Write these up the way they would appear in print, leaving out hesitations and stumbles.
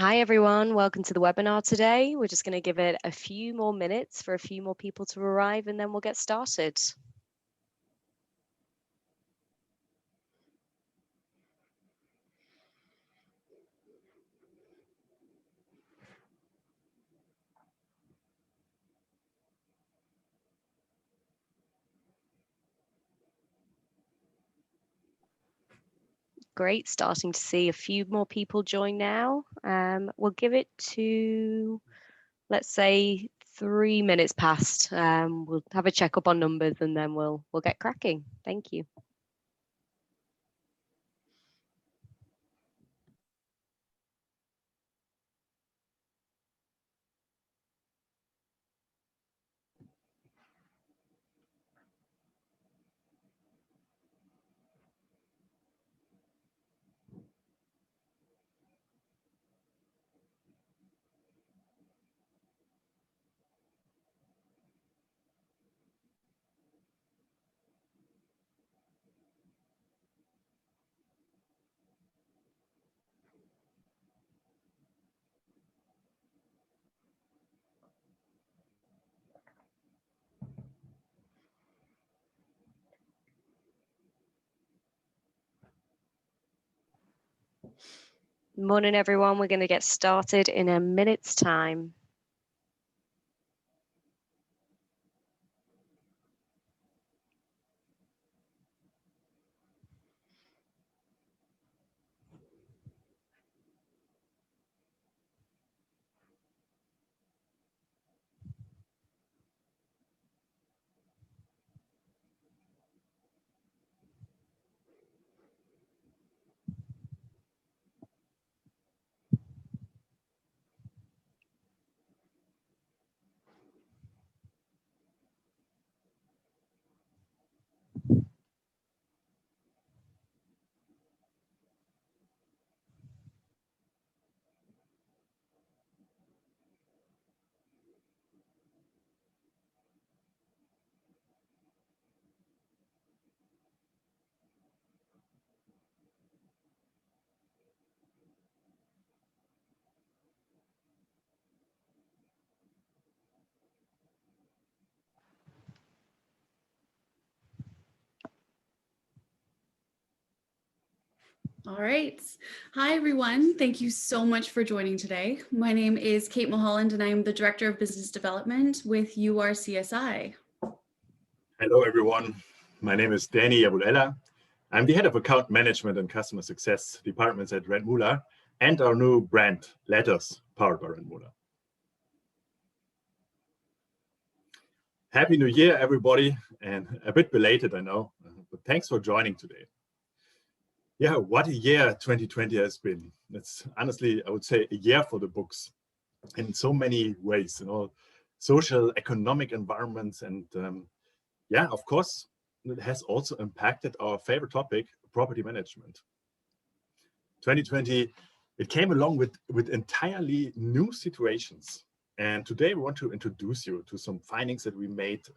Hi everyone, welcome to the webinar today. We're just going to give it a few more minutes for a few more people to arrive and then we'll get started. Great, starting to see a few more people join now. We'll give it to, let's say, 3 minutes past. We'll have a check up on numbers and then we'll get cracking. Thank you. Morning everyone, we're going to get started in a minute's time. All right. Hi, everyone. Thank you so much for joining today. My name is Kate Mulholland, and I am the Director of Business Development with URCSI. Hello, everyone. My name is Danny Abulella. I'm the Head of Account Management and Customer Success Departments at Rand Muller and our new brand, Letters, powered by Rand Muller. Happy New Year, everybody, and a bit belated, I know, but thanks for joining today. Yeah, what a year 2020 has been. It's honestly, I would say, a year for the books in so many ways, social, economic environments, and yeah, of course, it has also impacted our favorite topic, property management. 2020, it came along with entirely new situations. And today we want to introduce you to some findings that we made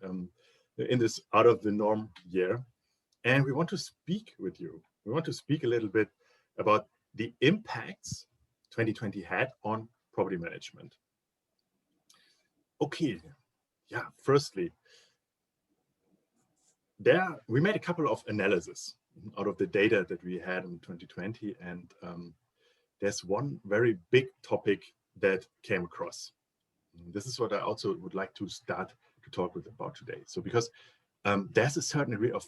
in this out of the norm year. And we want to speak with you. We want to speak a little bit about the impacts 2020 had on property management. Okay, yeah, firstly, we made a couple of analyses out of the data that we had in 2020, and there's one very big topic that came across. This is what I also would like to start to talk about today. So because there's a certain degree of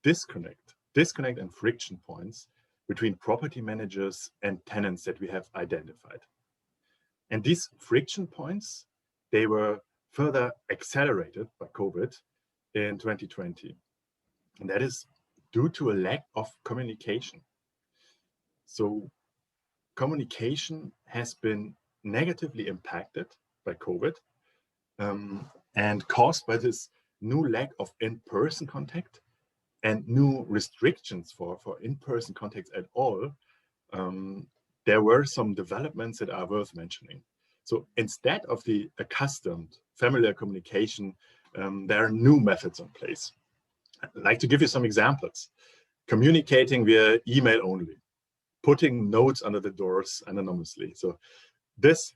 disconnect and friction points between property managers and tenants that we have identified. And these friction points, they were further accelerated by COVID in 2020. And that is due to a lack of communication. So communication has been negatively impacted by COVID and caused by this new lack of in-person contact and new restrictions for in-person contacts at all. There were some developments that are worth mentioning. So instead of the accustomed familiar communication, there are new methods in place. I'd like to give you some examples. Communicating via email only, putting notes under the doors anonymously. So this,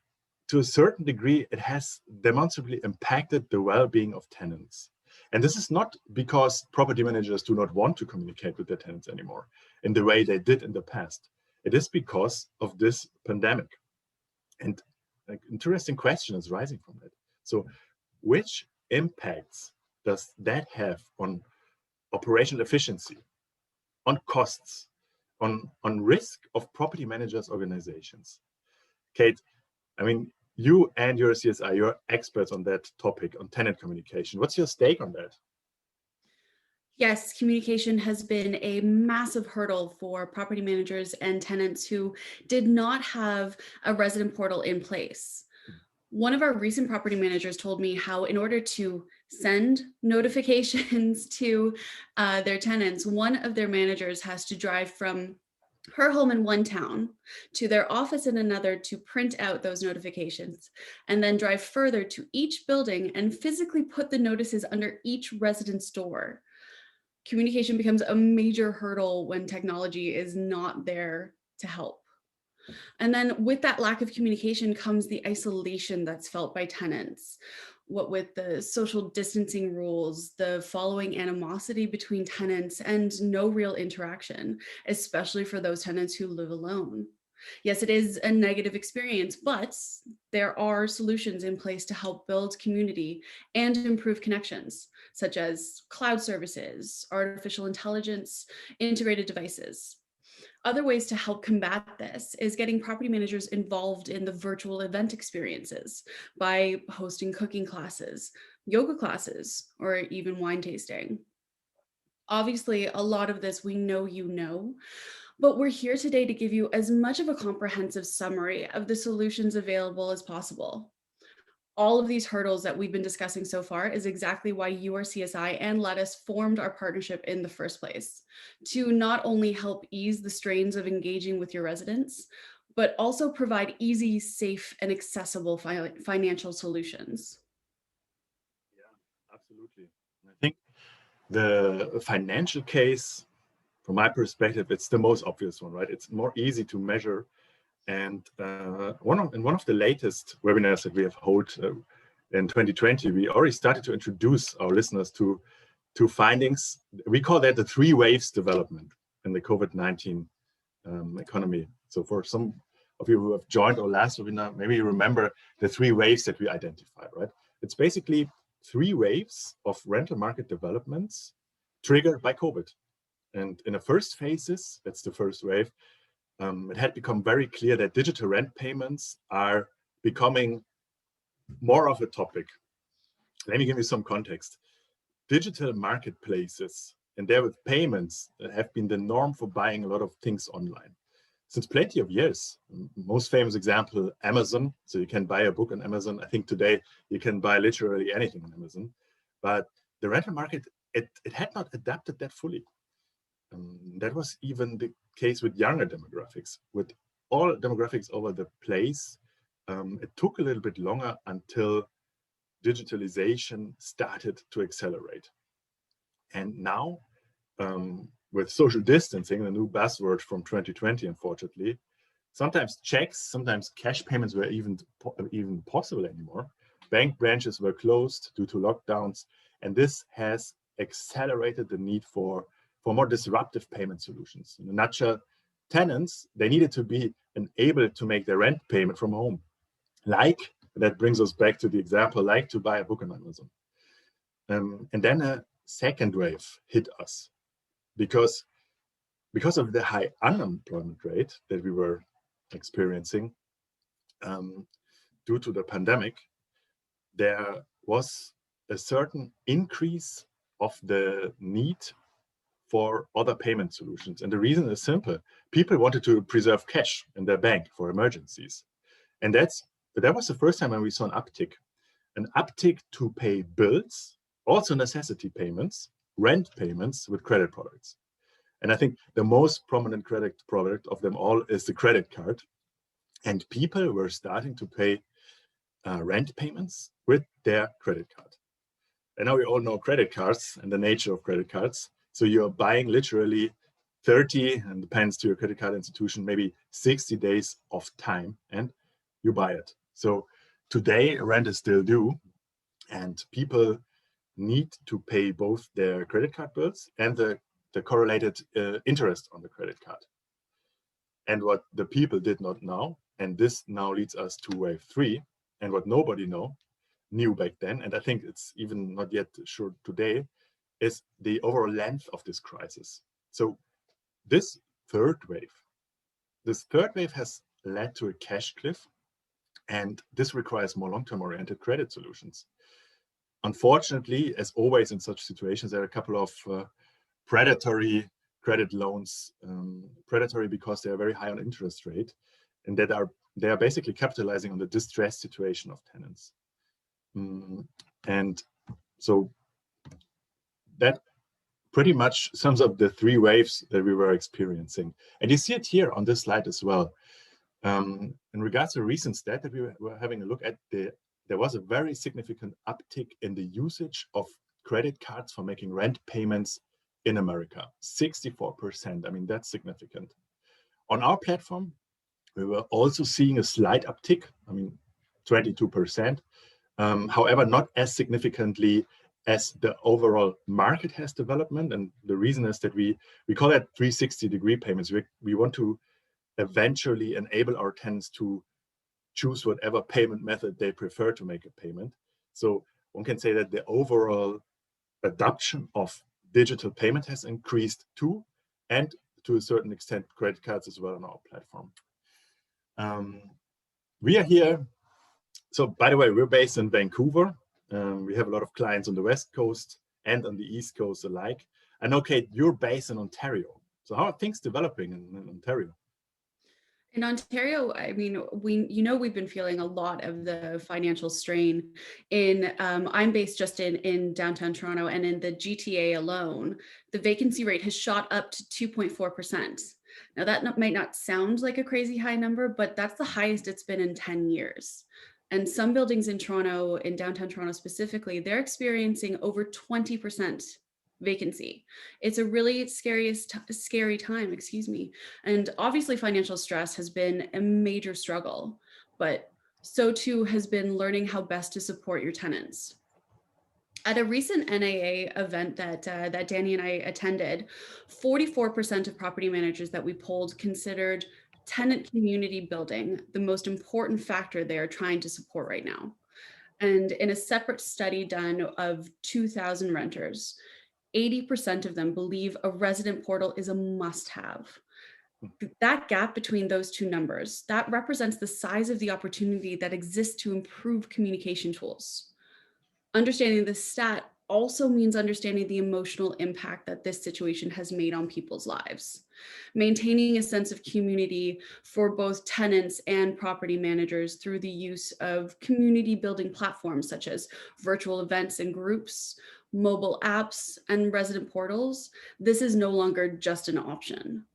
to a certain degree, it has demonstrably impacted the well-being of tenants. And this is not because property managers do not want to communicate with their tenants anymore in the way they did in the past. It is because of this pandemic. And an interesting question is rising from that. So which impacts does that have on operational efficiency, on costs, on risk of property managers' organizations? Kate, I mean, you and your CSI, you're experts on that topic, on tenant communication. What's your stake on that? Yes, communication has been a massive hurdle for property managers and tenants who did not have a resident portal in place. One of our recent property managers told me how, in order to send notifications to their tenants, one of their managers has to drive from her home in one town to their office in another to print out those notifications, and then drive further to each building and physically put the notices under each resident's door. Communication becomes a major hurdle when technology is not there to help. And then with that lack of communication comes the isolation that's felt by tenants. What with the social distancing rules, the following animosity between tenants, and no real interaction, especially for those tenants who live alone. Yes, it is a negative experience, but there are solutions in place to help build community and improve connections, such as cloud services, artificial intelligence, integrated devices. Other ways to help combat this is getting property managers involved in the virtual event experiences by hosting cooking classes, yoga classes, or even wine tasting. Obviously, a lot of this we know you know, but we're here today to give you as much of a comprehensive summary of the solutions available as possible. All of these hurdles that we've been discussing so far is exactly why URCSI and Lettuce formed our partnership in the first place, to not only help ease the strains of engaging with your residents, but also provide easy, safe, and accessible financial solutions. Yeah, absolutely. I think the financial case, from my perspective, it's the most obvious one, right? It's more easy to measure. And in one of the latest webinars that we have held in 2020, we already started to introduce our listeners to findings. We call that the 3 waves development in the COVID-19 economy. So for some of you who have joined our last webinar, maybe you remember the 3 waves that we identified, right? It's basically 3 waves of rental market developments triggered by COVID. And in the first phases, that's the first wave, it had become very clear that digital rent payments are becoming more of a topic. Let me give you some context. Digital marketplaces and therewith payments have been the norm for buying a lot of things online since plenty of years. Most famous example, Amazon. So you can buy a book on Amazon. I think today you can buy literally anything on Amazon. But the rental market, it had not adapted that fully. That was even the case with younger demographics. With all demographics over the place, it took a little bit longer until digitalization started to accelerate. And now, with social distancing, the new buzzword from 2020, unfortunately, sometimes checks, sometimes cash payments were even possible anymore. Bank branches were closed due to lockdowns, and this has accelerated the need for more disruptive payment solutions. In a nutshell, tenants, they needed to be able to make their rent payment from home. That brings us back to the example, like to buy a book on Amazon. And then a second wave hit us because of the high unemployment rate that we were experiencing due to the pandemic. There was a certain increase of the need for other payment solutions. And the reason is simple. People wanted to preserve cash in their bank for emergencies. And that was the first time when we saw an uptick to pay bills, also necessity payments, rent payments with credit products. And I think the most prominent credit product of them all is the credit card. And people were starting to pay rent payments with their credit card. And now we all know credit cards and the nature of credit cards. So you're buying literally 30, and depends to your credit card institution, maybe 60 days of time. And you buy it. So today rent is still due, and people need to pay both their credit card bills and the correlated interest on the credit card. And what the people did not know, and this now leads us to wave 3, and what nobody knew back then, and I think it's even not yet sure today, is the overall length of this crisis. So this third wave has led to a cash cliff, and this requires more long-term oriented credit solutions. Unfortunately, as always in such situations, there are a couple of predatory credit loans, predatory because they are very high on interest rate, and they are basically capitalizing on the distressed situation of tenants. And so that pretty much sums up the 3 waves that we were experiencing. And you see it here on this slide as well. In regards to a recent stat that we were having a look at, there was a very significant uptick in the usage of credit cards for making rent payments in America, 64%. I mean, that's significant. On our platform, we were also seeing a slight uptick, I mean, 22%. However, not as significantly as the overall market has development. And the reason is that we call that 360-degree payments. We want to eventually enable our tenants to choose whatever payment method they prefer to make a payment. So one can say that the overall adoption of digital payment has increased too, and to a certain extent, credit cards as well on our platform. We are here. So by the way, we're based in Vancouver. We have a lot of clients on the West Coast and on the East Coast alike. I know, Kate, you're based in Ontario. So how are things developing in Ontario? In Ontario, I mean, we've been feeling a lot of the financial strain. I'm based just in downtown Toronto, and in the GTA alone, the vacancy rate has shot up to 2.4%. Now that might not sound like a crazy high number, but that's the highest it's been in 10 years. And some buildings in Toronto, in downtown Toronto specifically, they're experiencing over 20% vacancy. It's a really scary time, And obviously financial stress has been a major struggle, but so too has been learning how best to support your tenants. At a recent NAA event that Danny and I attended, 44% of property managers that we polled considered tenant community building the most important factor they are trying to support right now. And in a separate study done of 2,000 renters, 80% of them believe a resident portal is a must-have. That gap between those two numbers, that represents the size of the opportunity that exists to improve communication tools. Understanding this stat also means understanding the emotional impact that this situation has made on people's lives. Maintaining a sense of community for both tenants and property managers through the use of community building platforms such as virtual events and groups, mobile apps, and resident portals, this is no longer just an option.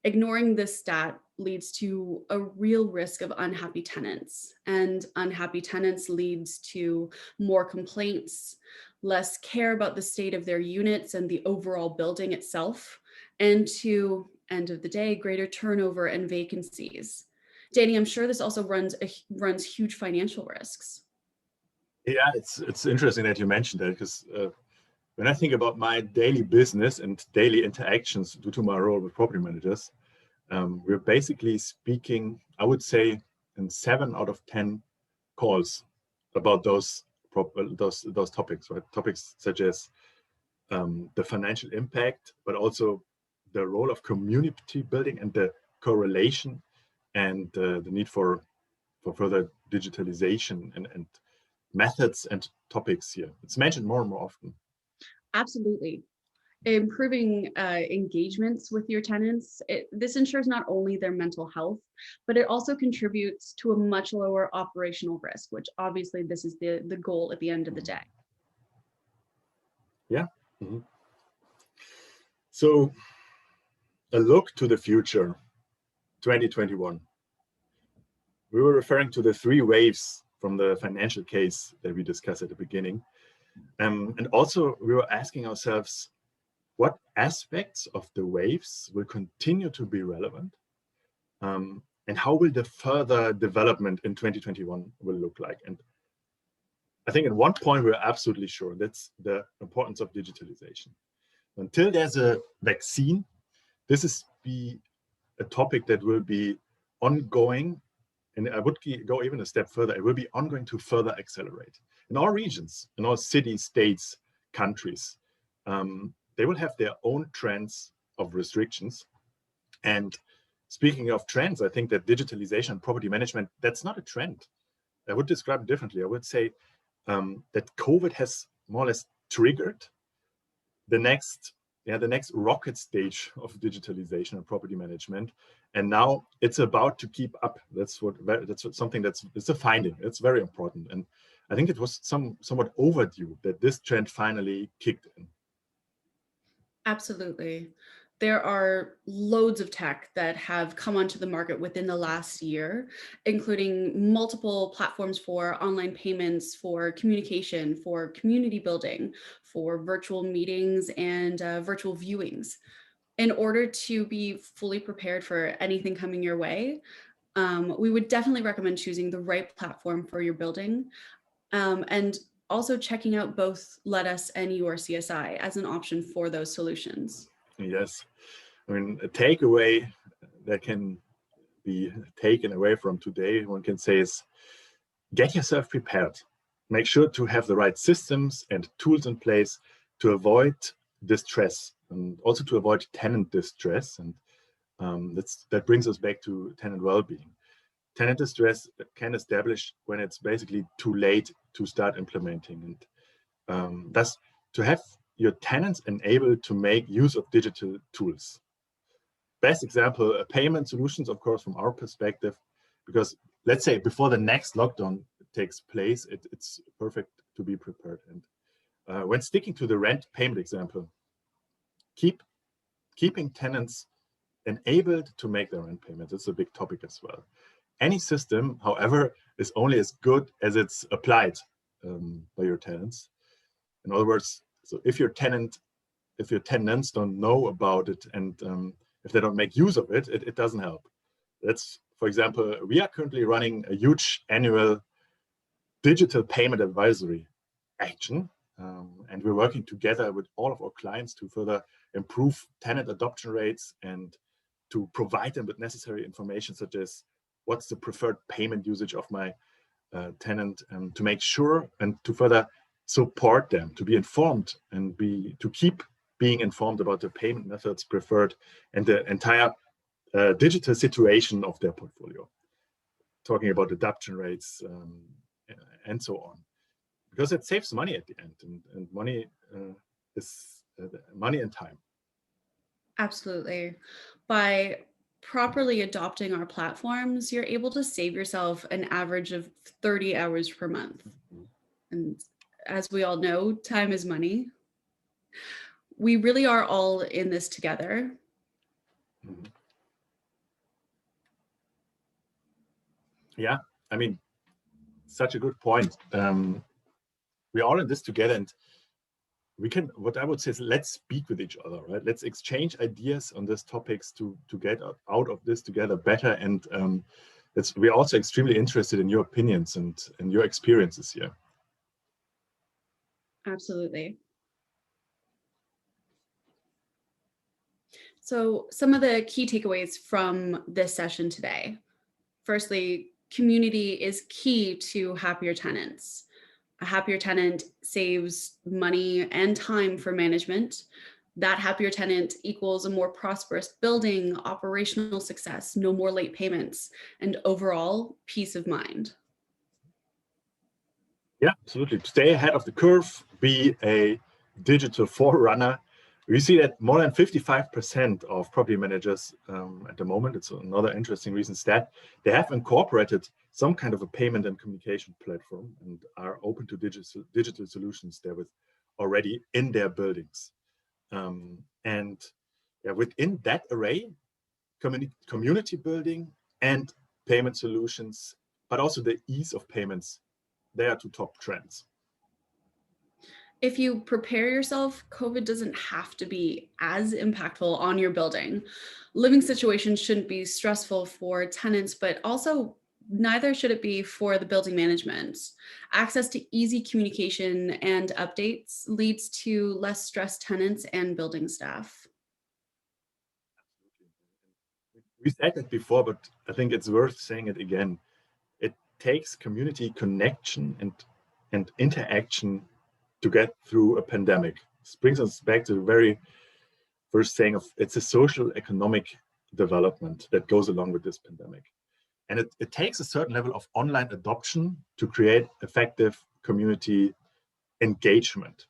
Ignoring this stat leads to a real risk of unhappy tenants, and unhappy tenants leads to more complaints, less care about the state of their units and the overall building itself, and to, end of the day, greater turnover and vacancies. Danny, I'm sure this also runs huge financial risks. Yeah, it's interesting that you mentioned that, because when I think about my daily business and daily interactions due to my role with property managers, we're basically speaking, I would say, in 7 out of 10 calls about those topics, right? Topics such as the financial impact, but also the role of community building and the correlation and the need for further digitalization and methods and topics here. It's mentioned more and more often. Absolutely. Improving engagements with your tenants, this ensures not only their mental health, but it also contributes to a much lower operational risk, which obviously this is the goal at the end of the day. Yeah. Mm-hmm. So a look to the future, 2021. We were referring to the 3 waves from the financial case that we discussed at the beginning. And also we were asking ourselves, what aspects of the waves will continue to be relevant? and how will the further development in 2021 will look like. And I think at one point we're absolutely sure, that's the importance of digitalization. Until there's a vaccine, this is a topic that will be ongoing, and I would go even a step further. It will be ongoing to further accelerate. In all regions, in all cities, states, countries, they will have their own trends of restrictions. And speaking of trends, I think that digitalization and property management, that's not a trend. I would describe it differently. I would say that COVID has more or less triggered the next rocket stage of digitalization and property management, and now it's about to keep up. It's a finding. It's very important, and I think it was somewhat overdue that this trend finally kicked in. Absolutely. There are loads of tech that have come onto the market within the last year, including multiple platforms for online payments, for communication, for community building, for virtual meetings and virtual viewings. In order to be fully prepared for anything coming your way, we would definitely recommend choosing the right platform for your building, and also checking out both Lettuce and your CSI as an option for those solutions. Yes, I mean, a takeaway that can be taken away from today, one can say, is get yourself prepared. Make sure to have the right systems and tools in place to avoid distress and also to avoid tenant distress. And that brings us back to tenant well-being. Tenant distress can establish when it's basically too late to start implementing. And thus, to have your tenants enabled to make use of digital tools. Best example, payment solutions, of course, from our perspective, because let's say before the next lockdown takes place, it's perfect to be prepared. And when sticking to the rent payment example, keeping tenants enabled to make their rent payments. It's a big topic as well. Any system, however, is only as good as it's applied by your tenants. In other words, so if your tenants don't know about it and if they don't make use of it, it doesn't help. That's, for example, we are currently running a huge annual digital payment advisory action, and we're working together with all of our clients to further improve tenant adoption rates and to provide them with necessary information such as what's the preferred payment usage of my tenant, to make sure and to further support them to be informed and to keep being informed about the payment methods preferred and the entire digital situation of their portfolio. Talking about adoption rates and so on, because it saves money at the end, and money is money and time. Absolutely. By properly adopting our platforms, you're able to save yourself an average of 30 hours per month. And as we all know, time is money. We really are all in this together. Mm-hmm. Yeah, I mean, such a good point. We're all in this together, and we can, what I would say is, let's speak with each other, right? Let's exchange ideas on these topics to get out of this together better. And we're also extremely interested in your opinions and your experiences here. Absolutely. So some of the key takeaways from this session today. Firstly, community is key to happier tenants. A happier tenant saves money and time for management. That happier tenant equals a more prosperous building, operational success, no more late payments, and overall peace of mind. Yeah, absolutely. Stay ahead of the curve, be a digital forerunner. We see that more than 55% of property managers at the moment, it's another interesting recent stat, they have incorporated some kind of a payment and communication platform and are open to digital solutions there with already in their buildings. And yeah, within that array, community building and payment solutions, but also the ease of payments, they are two top trends. If you prepare yourself, COVID doesn't have to be as impactful on your building. Living situations shouldn't be stressful for tenants, but also neither should it be for the building management. Access to easy communication and updates leads to less stressed tenants and building staff. We said that before, but I think it's worth saying it again. It takes community connection and interaction to get through a pandemic. This brings us back to the very first saying of it's a social economic development that goes along with this pandemic. And it takes a certain level of online adoption to create effective community engagement.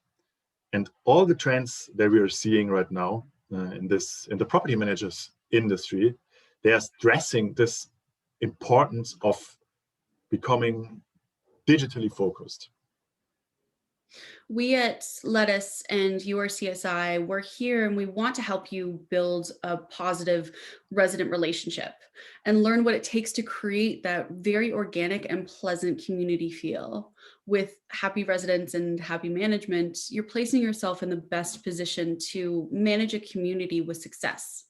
And all the trends that we are seeing right now in the property managers industry, they are stressing this importance of becoming digitally focused. We at Lettuce and URCSI, we're here and we want to help you build a positive resident relationship and learn what it takes to create that very organic and pleasant community feel. With happy residents and happy management, you're placing yourself in the best position to manage a community with success.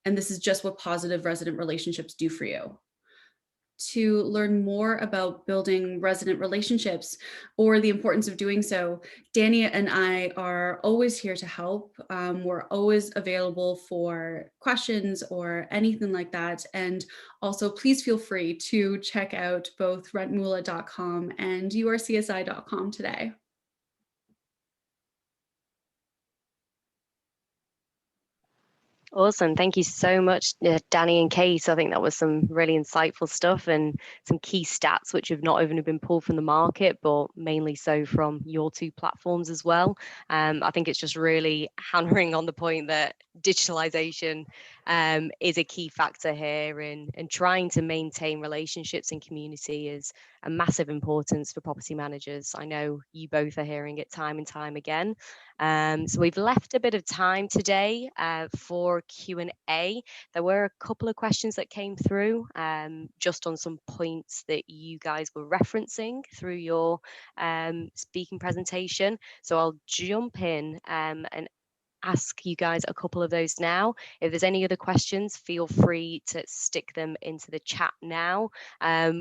And this is just what positive resident relationships do for you. To learn more about building resident relationships or the importance of doing so, Danny and I are always here to help. We're always available for questions or anything like that. And also, please feel free to check out both rentmula.com and urcsi.com today. Awesome. Thank you so much, Danny and Kate. I think that was some really insightful stuff and some key stats which have not only been pulled from the market, but mainly so from your two platforms as well. I think it's just really hammering on the point that digitalization is a key factor here in trying to maintain relationships and community is a massive importance for property managers. I know you both are hearing it time and time again. So we've left a bit of time today for Q&A. There were a couple of questions that came through just on some points that you guys were referencing through your speaking presentation. So I'll jump in and ask you guys a couple of those now. If there's any other questions, feel free to stick them into the chat now.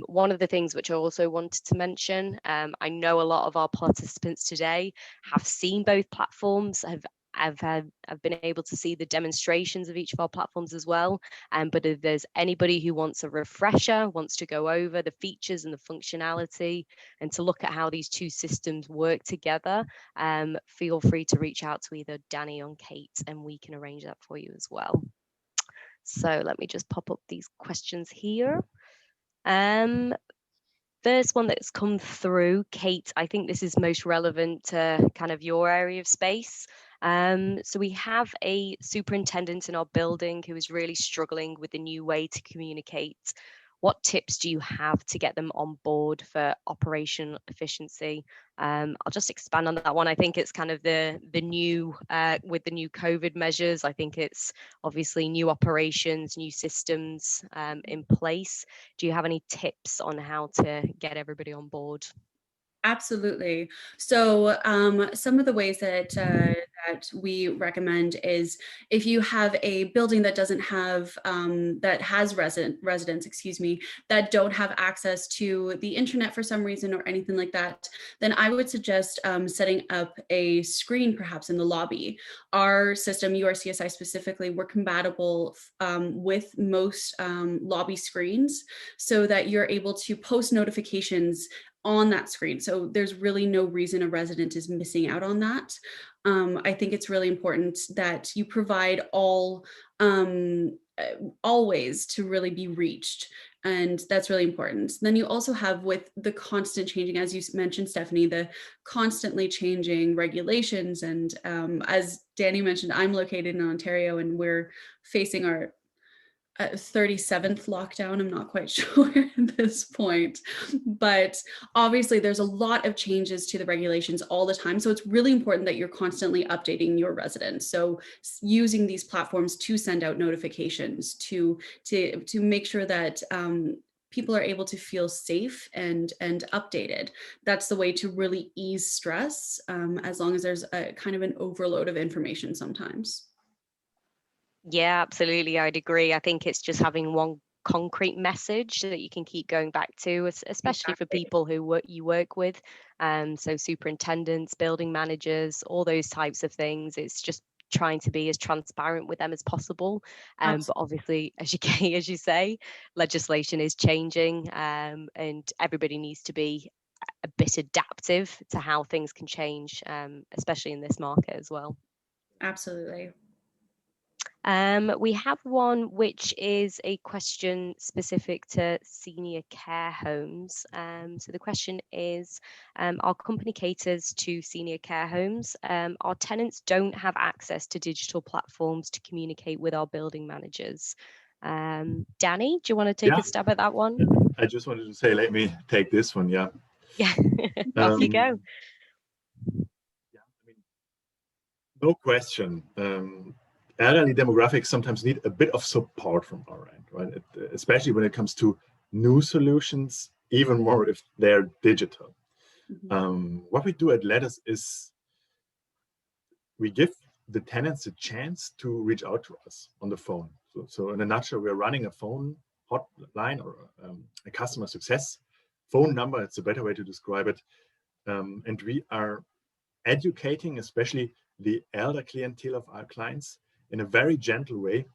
One of the things which I also wanted to mention, I know a lot of our participants today have seen both platforms, I've been able to see the demonstrations of each of our platforms as well. But if there's anybody who wants a refresher, wants to go over the features and the functionality and to look at how these two systems work together, feel free to reach out to either Danny or Kate and we can arrange that for you as well. So let me just pop up these questions here. First one that's come through, Kate, I think this is most relevant to kind of your area of space. So we have a superintendent in our building who is really struggling with the new way to communicate. What tips do you have to get them on board for operational efficiency? I'll just expand on that one. I think it's kind of the new with the new COVID measures. I think it's obviously new operations, new systems in place. Do you have any tips on how to get everybody on board? Absolutely. So some of the ways that that we recommend is if you have a building that doesn't have that has residents, excuse me, that don't have access to the internet for some reason or anything like that, then I would suggest setting up a screen perhaps in the lobby. Our system, URCSI specifically, we're compatible with most lobby screens so that you're able to post notifications on that screen. So there's really no reason a resident is missing out on that. I think it's really important that you provide all ways to really be reached. And that's really important. Then you also have, with the constant changing, as you mentioned, Stephanie, the constantly changing regulations. And as Danny mentioned, I'm located in Ontario and we're facing our 37th lockdown. I'm not quite sure at this point, but obviously there's a lot of changes to the regulations all the time. So it's really important that you're constantly updating your residents. So using these platforms to send out notifications to make sure that people are able to feel safe and updated. That's the way to really ease stress, as long as there's a kind of an overload of information sometimes. Yeah, absolutely. I'd agree. I think it's just having one concrete message that you can keep going back to, especially for Exactly. people who you work with. So superintendents, building managers, all those types of things. It's just trying to be as transparent with them as possible. But obviously, as as you say, legislation is changing, and everybody needs to be a bit adaptive to how things can change, especially in this market as well. Absolutely. We have one which is a question specific to senior care homes. So the question is, our company caters to senior care homes. Our tenants don't have access to digital platforms to communicate with our building managers. Danny, do you want to take a stab at that one? I just wanted to say, let me take this one. Yeah. Yeah, off you go. Yeah, I mean, no question. Elderly demographics sometimes need a bit of support from our end, right? Especially when it comes to new solutions, even more if they're digital. What we do at Lattice is we give the tenants a chance to reach out to us on the phone. So in a nutshell, we're running a phone hotline or a customer success phone number. It's a better way to describe it. And we are educating, especially the elder clientele of our clients, in a very gentle way,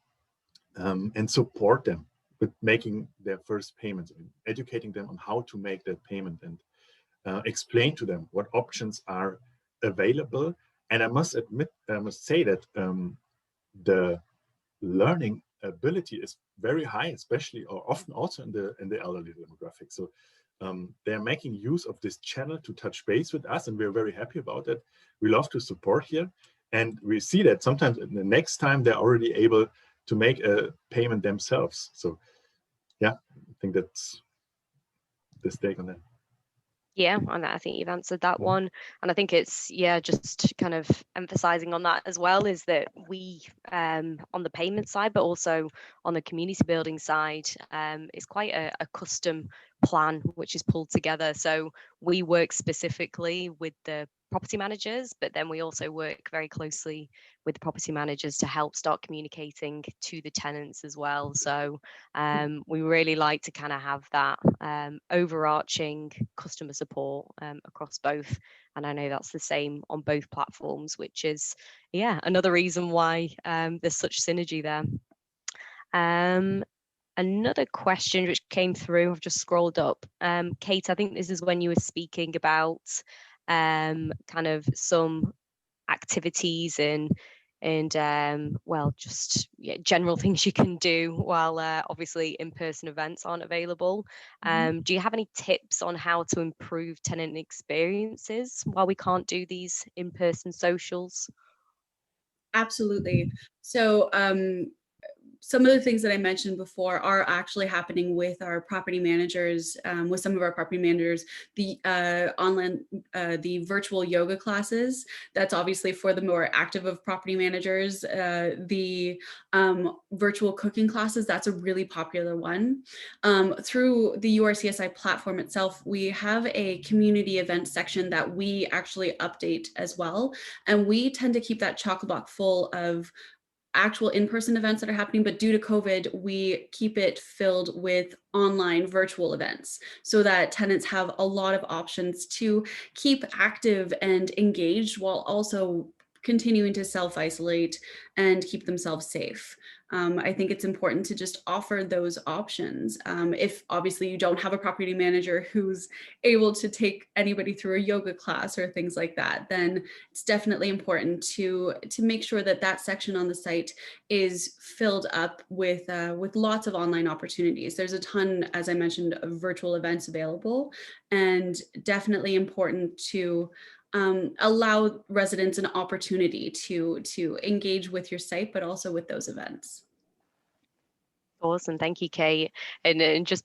and support them with making their first payments, educating them on how to make that payment, and explain to them what options are available. And I must say that the learning ability is very high, especially or often also in the elderly demographic. So they're making use of this channel to touch base with us, and we're very happy about it. We love to support here, and we see that sometimes the next time they're already able to make a payment themselves. So yeah, I think that's the stake on that. Yeah, and I think you've answered that one. And I think it's, just kind of emphasizing on that as well, is that we, on the payment side, but also on the community building side, is quite a custom plan which is pulled together. So we work specifically with the property managers, but then we also work very closely with the property managers to help start communicating to the tenants as well. So we really like to kind of have that overarching customer support across both. And I know that's the same on both platforms, which is, another reason why there's such synergy there. Another question which came through, I've just scrolled up. Kate, I think this is when you were speaking about kind of some activities and just general things you can do while obviously in-person events aren't available. Do you have any tips on how to improve tenant experiences while we can't do these in-person socials? Absolutely. So some of the things that I mentioned before are actually happening with our property managers, with some of our property managers, the online, the virtual yoga classes. That's obviously for the more active of property managers. The virtual cooking classes, that's a really popular one. Through the URCSI platform itself, we have a community event section that we actually update as well. And we tend to keep that chock block full of actual in-person events that are happening, but due to COVID, we keep it filled with online virtual events so that tenants have a lot of options to keep active and engaged while also continuing to self-isolate and keep themselves safe. I think it's important to just offer those options. If obviously you don't have a property manager who's able to take anybody through a yoga class or things like that, then it's definitely important to make sure that that section on the site is filled up with lots of online opportunities. There's a ton, as I mentioned, of virtual events available, and definitely important to allow residents an opportunity to engage with your site, but also with those events. Awesome. Thank you, Kate. And just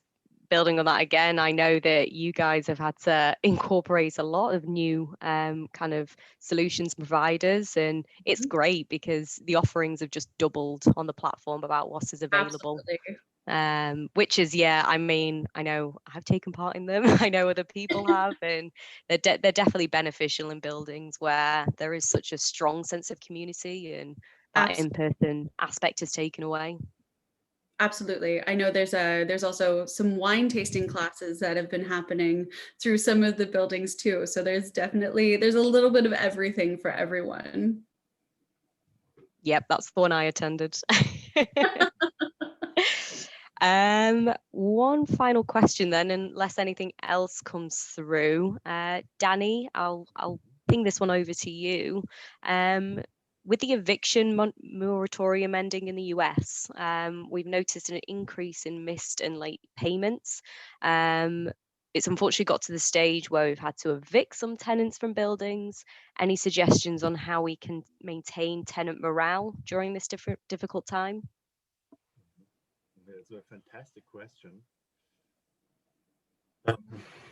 building on that again, I know that you guys have had to incorporate a lot of new kind of solutions providers, and it's great because the offerings have just doubled on the platform about what is available. Absolutely. which is, yeah, I mean, I know I've taken part in them. I know other people have, and they're definitely beneficial in buildings where there is such a strong sense of community and that in-person aspect is taken away. Absolutely. I know there's also some wine tasting classes that have been happening through some of the buildings too. So there's a little bit of everything for everyone. Yep, that's the one I attended. One final question then, unless anything else comes through. Danny, I'll ping this one over to you. With the eviction moratorium ending in the US, we've noticed an increase in missed and late payments. It's unfortunately got to the stage where we've had to evict some tenants from buildings. Any suggestions on how we can maintain tenant morale during this difficult time? It's a fantastic question.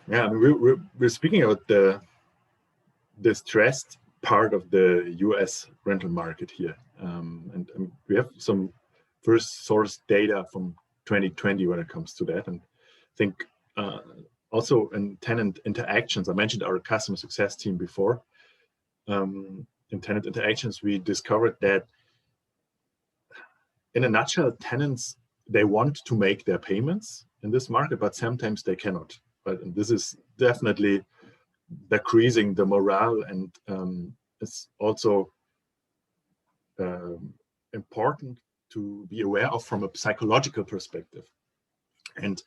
Yeah, I mean, we're speaking about the stressed part of the US rental market here. And we have some first source data from 2020 when it comes to that. And I think also in tenant interactions, I mentioned our customer success team before. In tenant interactions, we discovered that in a nutshell, tenants, they want to make their payments in this market, but sometimes they cannot. Right? And this is definitely decreasing the morale, and it's also important to be aware of from a psychological perspective. And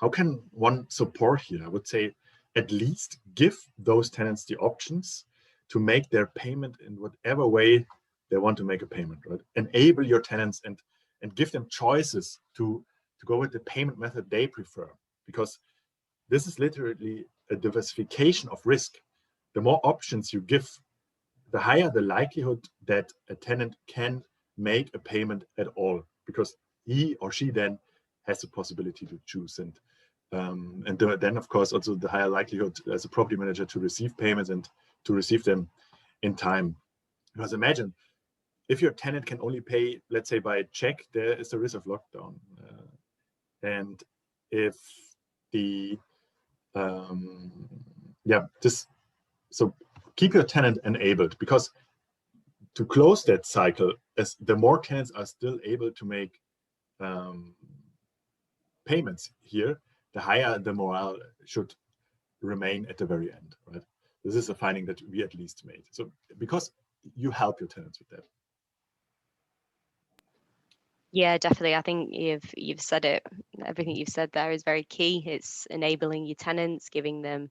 how can one support here? I would say at least give those tenants the options to make their payment in whatever way they want to make a payment, right? Enable your tenants and give them choices to go with the payment method they prefer, because this is literally a diversification of risk. The more options you give, the higher the likelihood that a tenant can make a payment at all, because he or she then has the possibility to choose. And then, of course, also the higher likelihood as a property manager to receive payments and to receive them in time. Because imagine if your tenant can only pay, let's say, by check, there is a risk of lockdown. And if the so keep your tenant enabled, because to close that cycle, as the more tenants are still able to make payments here, the higher the morale should remain at the very end, right? This is a finding that we at least made. So because you help your tenants with that. Yeah, definitely. I think you've said it. Everything you've said there is very key. It's enabling your tenants, giving them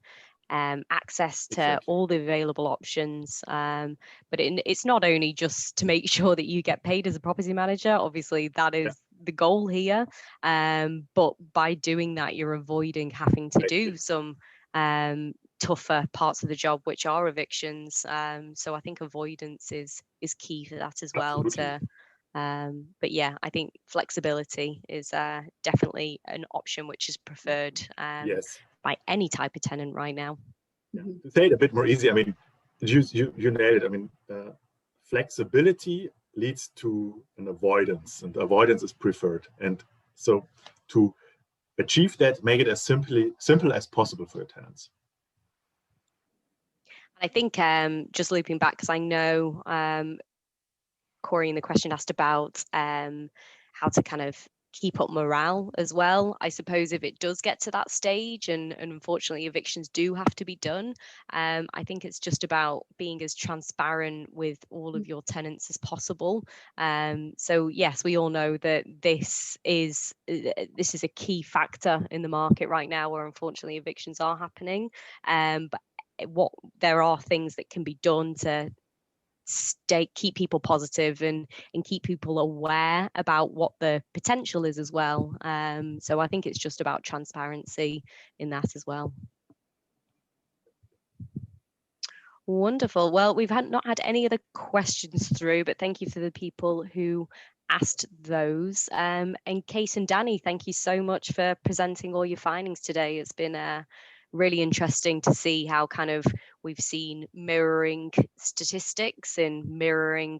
access to all the available options. But it's not only just to make sure that you get paid as a property manager. Obviously, that is the goal here. But by doing that, you're avoiding having to do some tougher parts of the job, which are evictions. So I think avoidance is key for that as well. Absolutely. But yeah, I think flexibility is definitely an option which is preferred by any type of tenant right now. Yeah. To say it a bit more easy, I mean, you nailed it. I mean, flexibility leads to an avoidance, and avoidance is preferred. And so to achieve that, make it as simple as possible for your tenants. I think just looping back, because I know Corey in the question asked about how to kind of keep up morale as well. I suppose if it does get to that stage, and unfortunately evictions do have to be done, I think it's just about being as transparent with all of your tenants as possible. So yes, we all know that this is a key factor in the market right now, where unfortunately evictions are happening. But there are things that can be done to keep people positive and keep people aware about what the potential is as well. So I think it's just about transparency in that as well. Wonderful. Well, we've not had any other questions through, but thank you for the people who asked those. And Kate and Danny, thank you so much for presenting all your findings today. It's been really interesting to see how kind of we've seen mirroring statistics and mirroring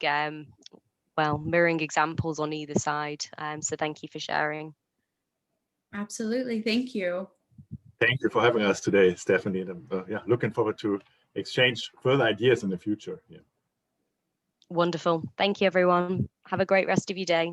well, mirroring examples on either side. So thank you for sharing. Absolutely. Thank you. Thank you for having us today, Stephanie. And yeah, looking forward to exchange further ideas in the future. Yeah. Wonderful. Thank you, everyone. Have a great rest of your day.